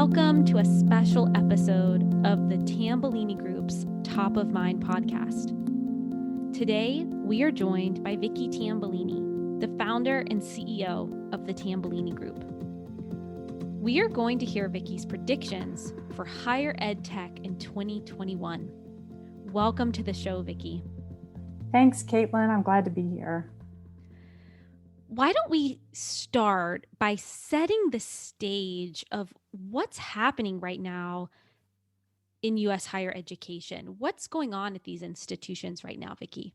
Welcome to a special episode of the Tambellini Group's Top of Mind podcast. Today, we are joined by Vicki Tambellini, the founder and CEO of the Tambellini Group. We are going to hear Vicki's predictions for higher ed tech in 2021. Welcome to the show, Vicki. Thanks, Katelyn. I'm glad to be here. Why don't we start by setting the stage of what's happening right now in U.S. higher education? What's going on at these institutions right now, Vicki?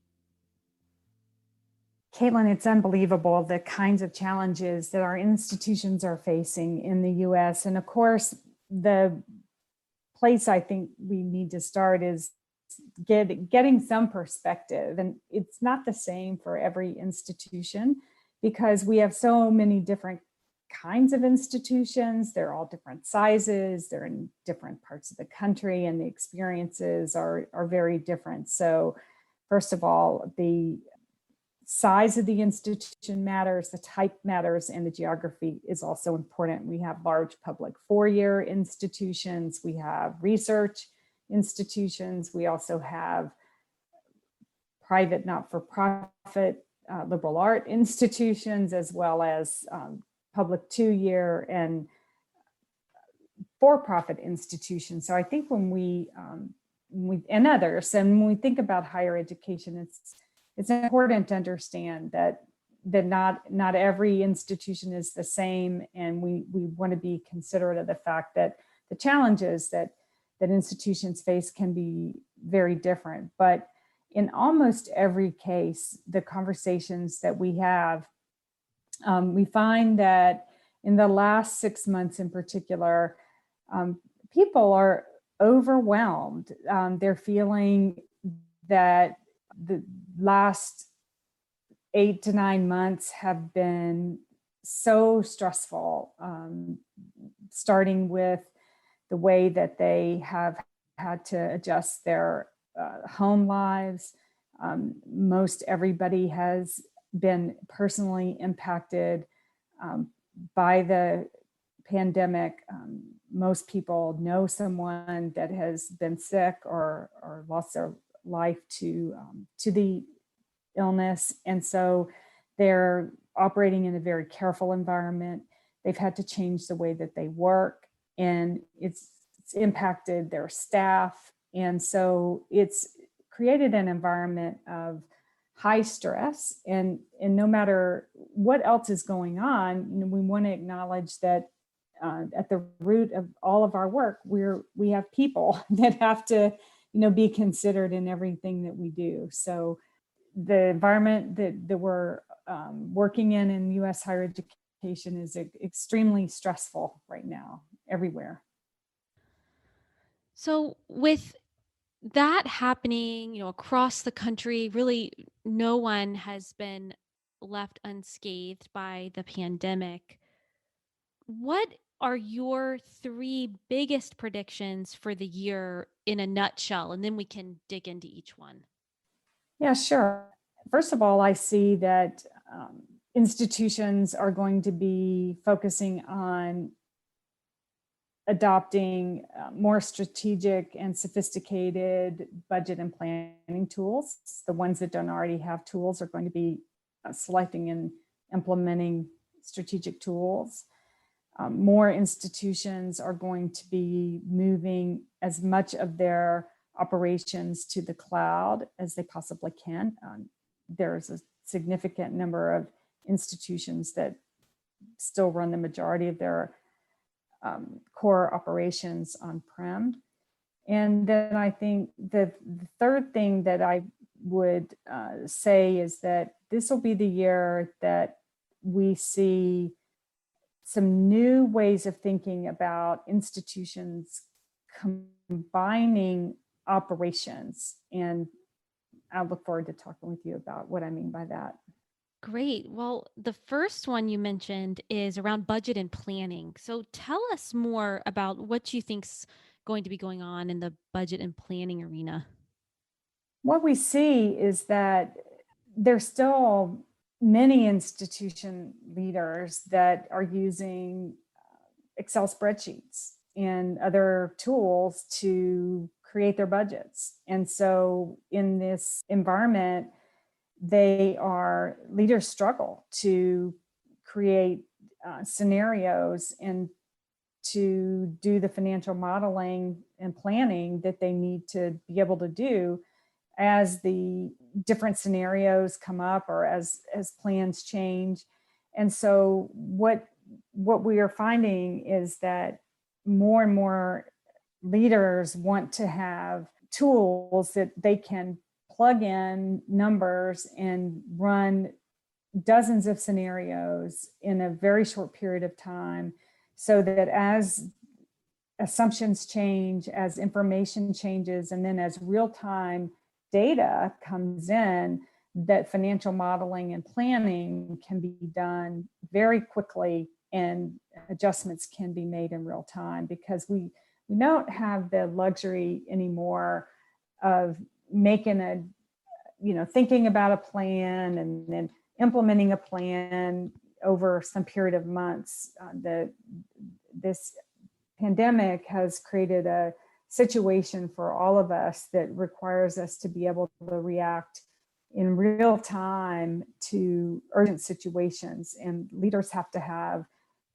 Katelyn, it's unbelievable the kinds of challenges that our institutions are facing in the U.S. And of course, the place I think we need to start is getting some perspective. And it's not the same for every institution, because we have so many different kinds of institutions. They're all different sizes, they're in different parts of the country, and the experiences are very different. So first of all, the size of the institution matters, the type matters, and the geography is also important. We have large public four-year institutions, we have research institutions, we also have private not-for-profit liberal art institutions, as well as public two-year and for-profit institutions. So I think when we and others, and when we think about higher education, it's important to understand that not every institution is the same, and we want to be considerate of the fact that the challenges that institutions face can be very different. But in almost every case, the conversations that we have, we find that in the last 6 months in particular, people are overwhelmed. They're feeling that the last 8 to 9 months have been so stressful, starting with the way that they have had to adjust their home lives. Most everybody has been personally impacted by the pandemic. Most people know someone that has been sick or lost their life to the illness. And so they're operating in a very careful environment. They've had to change the way that they work, and it's impacted their staff. And so it's created an environment of high stress, and no matter what else is going on, we want to acknowledge that at the root of all of our work, we have people that have to, be considered in everything that we do. So the environment that we're working in U.S. higher education is extremely stressful right now, everywhere. So with that happening, across the country, really no one has been left unscathed by the pandemic. What are your 3 biggest predictions for the year in a nutshell? And then we can dig into each one. Yeah, sure. First of all, I see that institutions are going to be focusing on adopting more strategic and sophisticated budget and planning tools. The ones that don't already have tools are going to be selecting and implementing strategic tools. More institutions are going to be moving as much of their operations to the cloud as they possibly can. There's a significant number of institutions that still run the majority of their core operations on-prem. And then I think the third thing that I would say is that this will be the year that we see some new ways of thinking about institutions combining operations. And I look forward to talking with you about what I mean by that. Great. Well, the first one you mentioned is around budget and planning. So tell us more about what you think's going to be going on in the budget and planning arena. What we see is that there's still many institution leaders that are using Excel spreadsheets and other tools to create their budgets. And so in this environment, leaders struggle to create scenarios and to do the financial modeling and planning that they need to be able to do as the different scenarios come up or as plans change. And so what we are finding is that more and more leaders want to have tools that they can plug in numbers and run dozens of scenarios in a very short period of time, so that as assumptions change, as information changes, and then as real-time data comes in, that financial modeling and planning can be done very quickly and adjustments can be made in real time, because we don't have the luxury anymore of thinking about a plan and then implementing a plan over some period of months. This pandemic has created a situation for all of us that requires us to be able to react in real time to urgent situations, and leaders have to have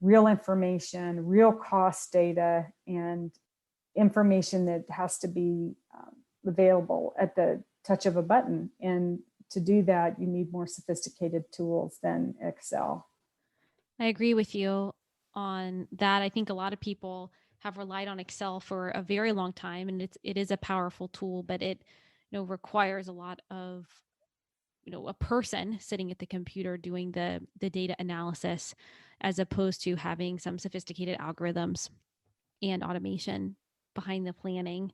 real information, real cost data, and information that has to be available at the touch of a button. And to do that, you need more sophisticated tools than Excel. I agree with you on that. I think a lot of people have relied on Excel for a very long time, and it is a powerful tool, but it requires a lot of a person sitting at the computer doing the data analysis, as opposed to having some sophisticated algorithms and automation behind the planning.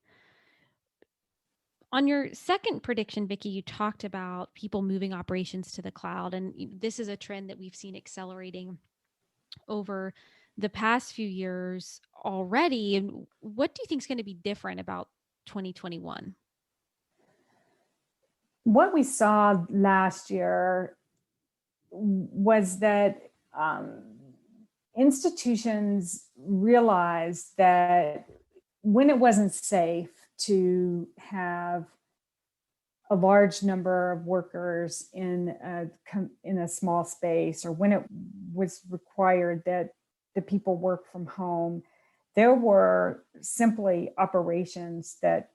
On your second prediction, Vicki, you talked about people moving operations to the cloud, and this is a trend that we've seen accelerating over the past few years already. And what do you think is going to be different about 2021? What we saw last year was that institutions realized that when it wasn't safe to have a large number of workers in a small space, or when it was required that the people work from home, there were simply operations that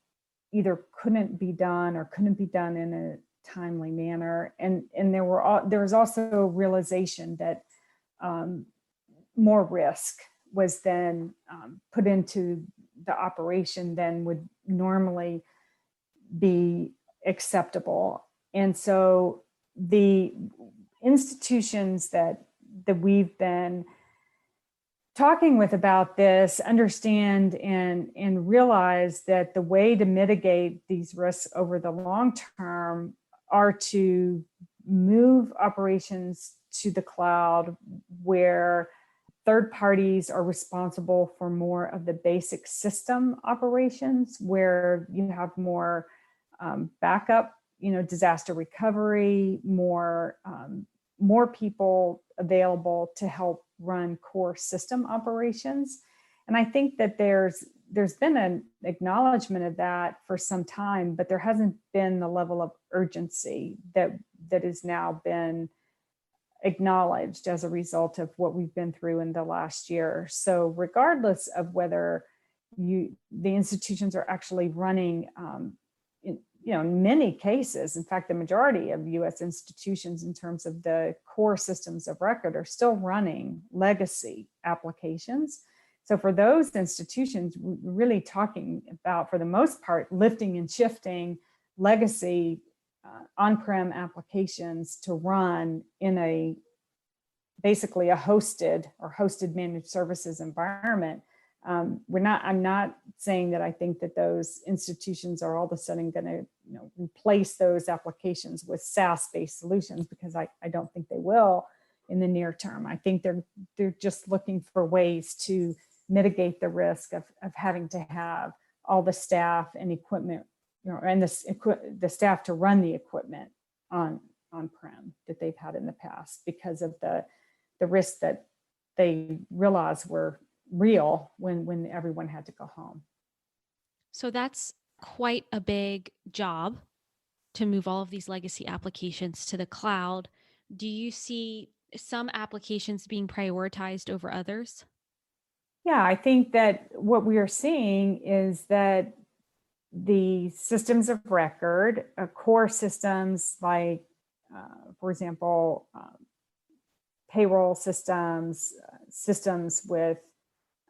either couldn't be done or couldn't be done in a timely manner. And there was also a realization that more risk was then put into the operation than would normally be acceptable. And so the institutions that we've been talking with about this understand and realize that the way to mitigate these risks over the long term are to move operations to the cloud, where third parties are responsible for more of the basic system operations, where you have more backup, disaster recovery, more people available to help run core system operations. And I think that there's been an acknowledgement of that for some time, but there hasn't been the level of urgency that has now been acknowledged as a result of what we've been through in the last year. So regardless of whether the institutions are actually running, in many cases, in fact, the majority of US institutions in terms of the core systems of record are still running legacy applications. So for those institutions, we're really talking about, for the most part, lifting and shifting legacy on-prem applications to run in basically a hosted managed services environment. I'm not saying that I think that those institutions are all of a sudden going to replace those applications with SaaS-based solutions, because I don't think they will in the near term. I think they're just looking for ways to mitigate the risk of having to have all the staff and equipment, and the staff to run the equipment on-prem that they've had in the past, because of the risks that they realized were real when everyone had to go home. So that's quite a big job to move all of these legacy applications to the cloud. Do you see some applications being prioritized over others? Yeah, I think that what we are seeing is that the systems of record, core systems like, for example, payroll systems, systems with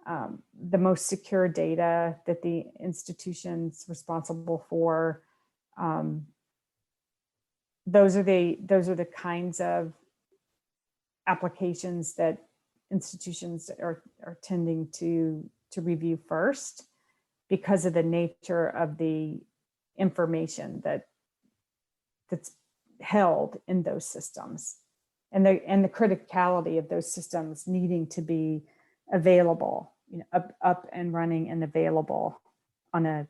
the most secure data that the institution's responsible for. Those are the kinds of applications that institutions are tending to review first, because of the nature of the information that's held in those systems, and the criticality of those systems needing to be available, up and running and available on a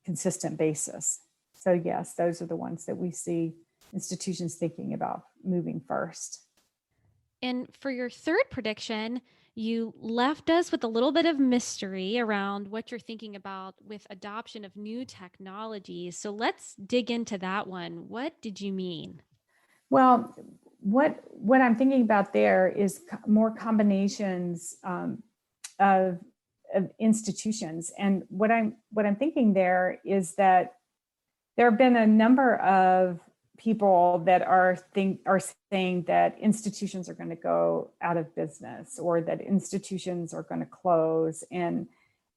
consistent basis. So yes, those are the ones that we see institutions thinking about moving first. And for your third prediction, you left us with a little bit of mystery around what you're thinking about with adoption of new technologies. So let's dig into that one. What did you mean? Well, what I'm thinking about there is more combinations of institutions, and what I'm thinking there is that there have been a number of people that are saying that institutions are going to go out of business, or that institutions are going to close, and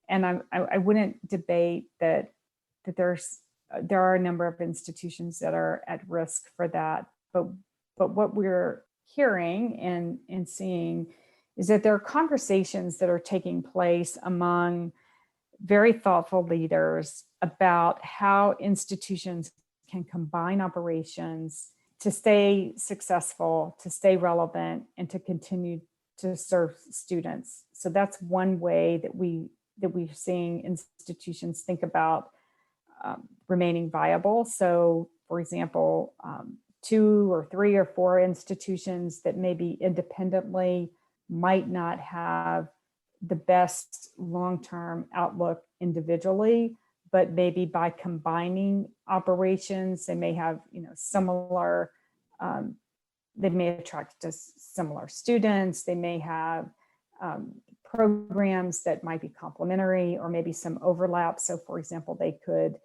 I wouldn't debate that there are a number of institutions that are at risk for that, but what we're hearing and seeing is that there are conversations that are taking place among very thoughtful leaders about how institutions can combine operations to stay successful, to stay relevant, and to continue to serve students. So that's one way that we're seeing institutions think about remaining viable. So, for example, 2 or 3 or 4 institutions that maybe independently might not have the best long-term outlook individually, but maybe by combining operations, they may have similar. They may attract just similar students. They may have programs that might be complementary, or maybe some overlap. So, for example, they could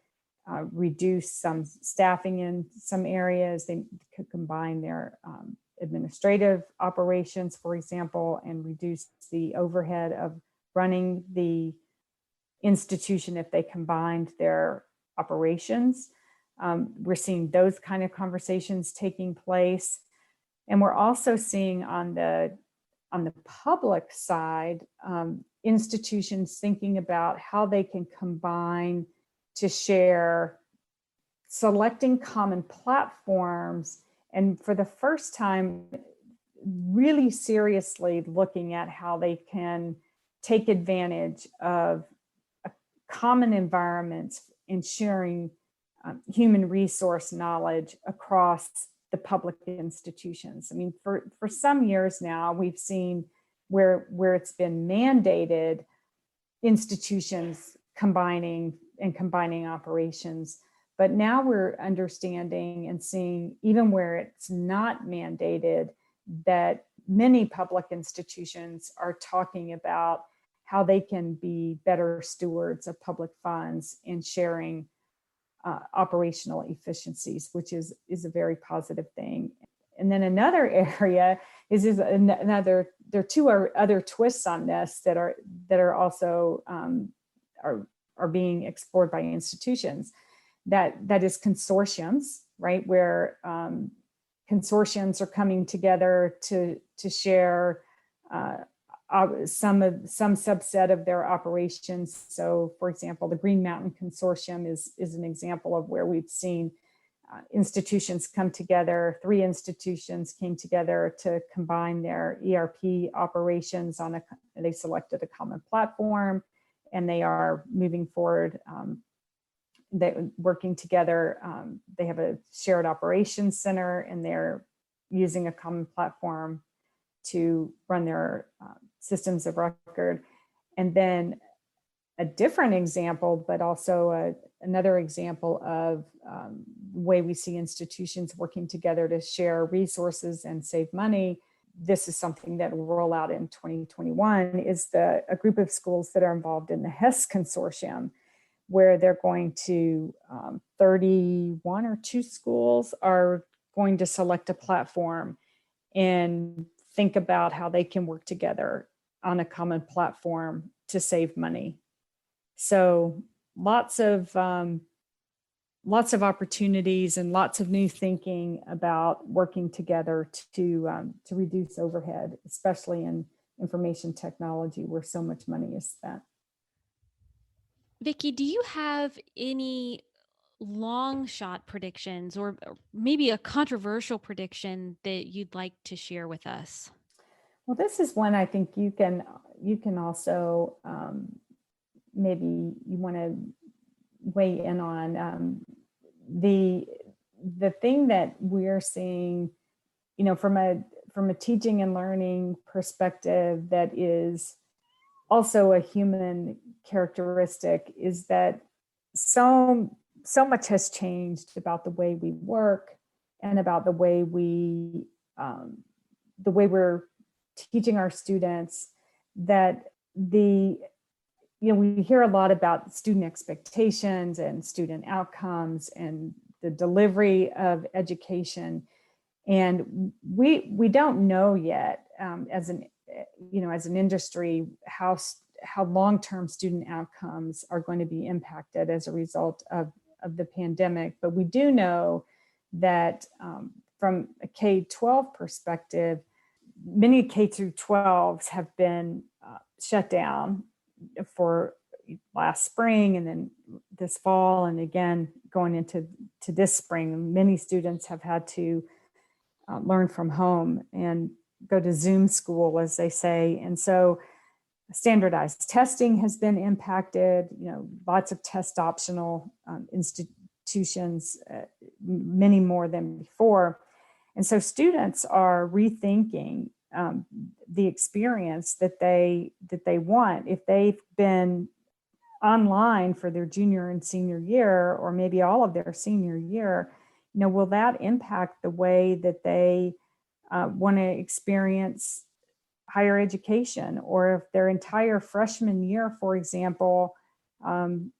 reduce some staffing in some areas. They could combine their administrative operations, for example, and reduce the overhead of running the institution if they combined their operations. We're seeing those kind of conversations taking place. And we're also seeing on the public side, institutions thinking about how they can combine to share, selecting common platforms, and for the first time, really seriously looking at how they can take advantage of common environments in sharing human resource knowledge across the public institutions. I mean, for some years now, we've seen where it's been mandated, institutions combining operations. But now we're understanding and seeing, even where it's not mandated, that many public institutions are talking about how they can be better stewards of public funds and sharing operational efficiencies, which is a very positive thing. And then another area is there are 2 other twists on this that are also are being explored by institutions. That is consortiums, right? Where consortiums are coming together to share some subset of their operations. So, for example, the Green Mountain Consortium is an example of where we've seen institutions come together. 3 institutions came together to combine their ERP operations they selected a common platform, and they are moving forward. They're working together. They have a shared operations center, and they're using a common platform to run their systems of record. And then a different example, but also another example of the way we see institutions working together to share resources and save money. This is something that will roll out in 2021, is a group of schools that are involved in the HES consortium, where they're going to 31 or 2 schools are going to select a platform and think about how they can work together on a common platform to save money. So lots of opportunities and lots of new thinking about working together to reduce overhead, especially in information technology where so much money is spent. Vicki, do you have any long shot predictions or maybe a controversial prediction that you'd like to share with us? Well, this is one I think you can also maybe you want to weigh in on. The thing that we're seeing, from a teaching and learning perspective, that is also a human characteristic, is that so much has changed about the way we work and about the way we're teaching our students, that we hear a lot about student expectations and student outcomes and the delivery of education, and we don't know yet as an industry how long-term student outcomes are going to be impacted as a result of the pandemic. But we do know that from a K-12 perspective, many K through 12s have been shut down for last spring and then this fall, and again going into this spring. Many students have had to learn from home and go to Zoom school, as they say. And so standardized testing has been impacted, lots of test optional institutions, many more than before. And so students are rethinking the experience that they want. If they've been online for their junior and senior year, or maybe all of their senior year, will that impact the way that they want to experience higher education? Or if their entire freshman year, for example,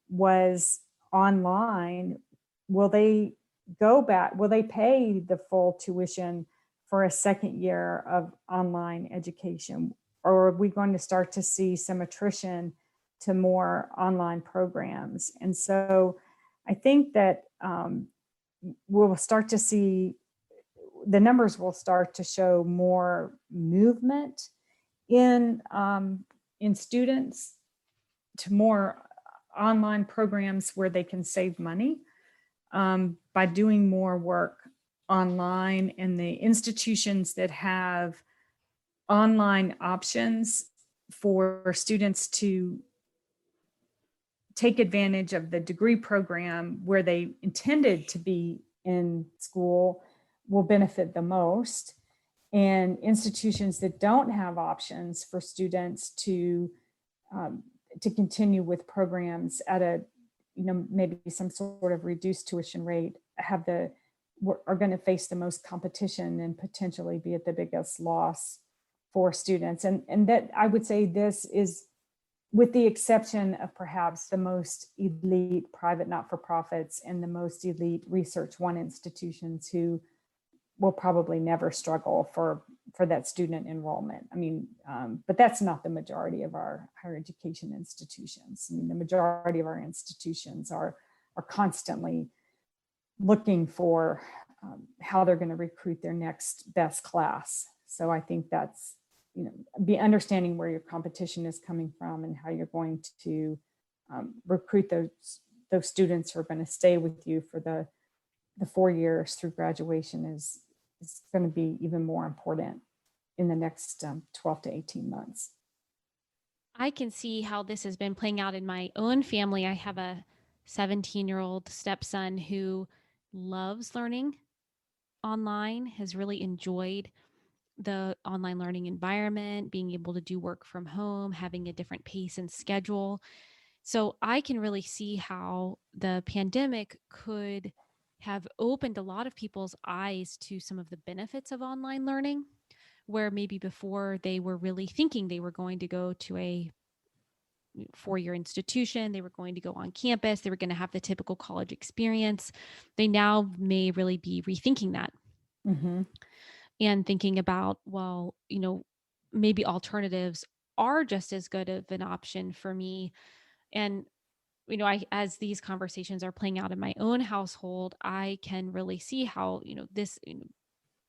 was online, will they go back? Will they pay the full tuition for a second year of online education? Or are we going to start to see some attrition to more online programs? And so I think that we'll start to see, the numbers will start to show more movement in students to more online programs where they can save money by doing more work online. And the institutions that have online options for students to take advantage of the degree program where they intended to be in school will benefit the most. And institutions that don't have options for students to continue with programs at a, maybe some sort of reduced tuition rate, are going to face the most competition and potentially be at the biggest loss for students. And that, I would say, this is, with the exception of perhaps the most elite private not-for-profits and the most elite Research One institutions, who will probably never struggle for that student enrollment. But that's not the majority of our higher education institutions. The majority of our institutions are constantly looking for how they're going to recruit their next best class. So I think that's, be understanding where your competition is coming from and how you're going to recruit those students who are going to stay with you for the 4 years through graduation is going to be even more important in the next 12 to 18 months. I can see how this has been playing out in my own family. I have a 17-year-old stepson who loves learning online, has really enjoyed the online learning environment, being able to do work from home, having a different pace and schedule. So I can really see how the pandemic could have opened a lot of people's eyes to some of the benefits of online learning, where maybe before they were really thinking they were going to go to a four-year institution, they were going to go on campus, they were going to have the typical college experience. They now may really be rethinking that. Mm-hmm. And thinking about, well, maybe alternatives are just as good of an option for me. And, as these conversations are playing out in my own household, I can really see how, this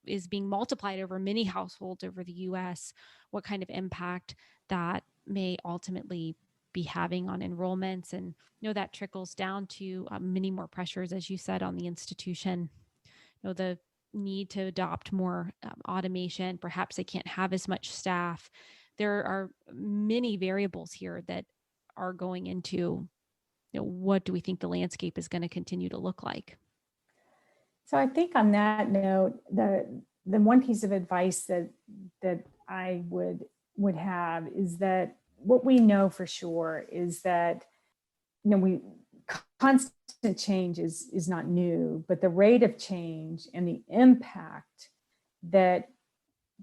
is being multiplied over many households over the US, what kind of impact that may ultimately be having on enrollments. And, that trickles down to many more pressures, as you said, on the institution. The need to adopt more automation. Perhaps they can't have as much staff. There are many variables here that are going into, what do we think the landscape is going to continue to look like? So I think on that note, the one piece of advice that I would have is that what we know for sure is that constant change is not new, but the rate of change and the impact that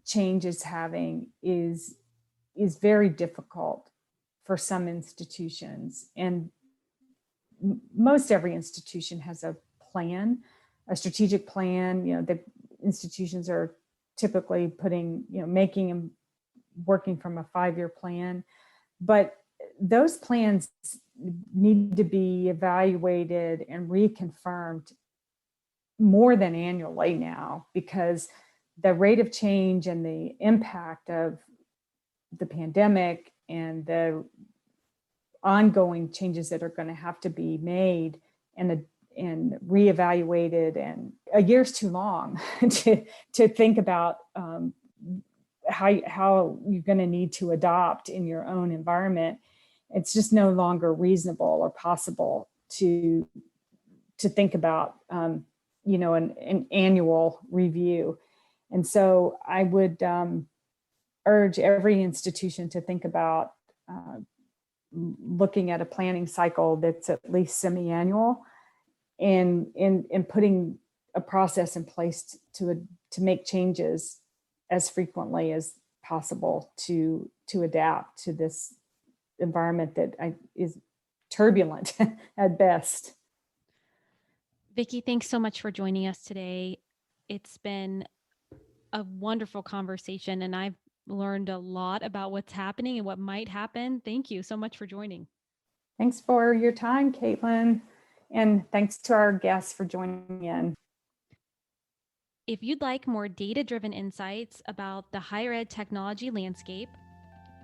change is having is very difficult for some institutions. And most every institution has a plan, a strategic plan. The institutions are typically making and working from a 5-year plan, but those plans need to be evaluated and reconfirmed more than annually now, because the rate of change and the impact of the pandemic and the ongoing changes that are going to have to be made and reevaluated, and a year's too long to think about how you're going to need to adopt in your own environment. It's just no longer reasonable or possible to think about an annual review. And so I would urge every institution to think about looking at a planning cycle that's at least semi-annual, and putting a process in place to make changes as frequently as possible to adapt to this environment that is turbulent at best. Vicki, thanks so much for joining us today. It's been a wonderful conversation, and I've learned a lot about what's happening and what might happen. Thank you so much for joining. Thanks for your time, Katelyn, and thanks to our guests for joining in. If you'd like more data-driven insights about the higher ed technology landscape,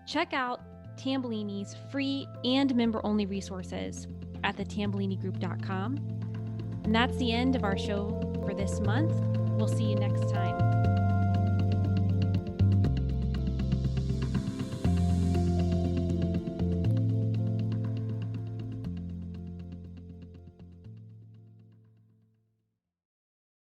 check out Tambellini's free and member-only resources at thetambellinigroup.com. And that's the end of our show for this month. We'll see you next time.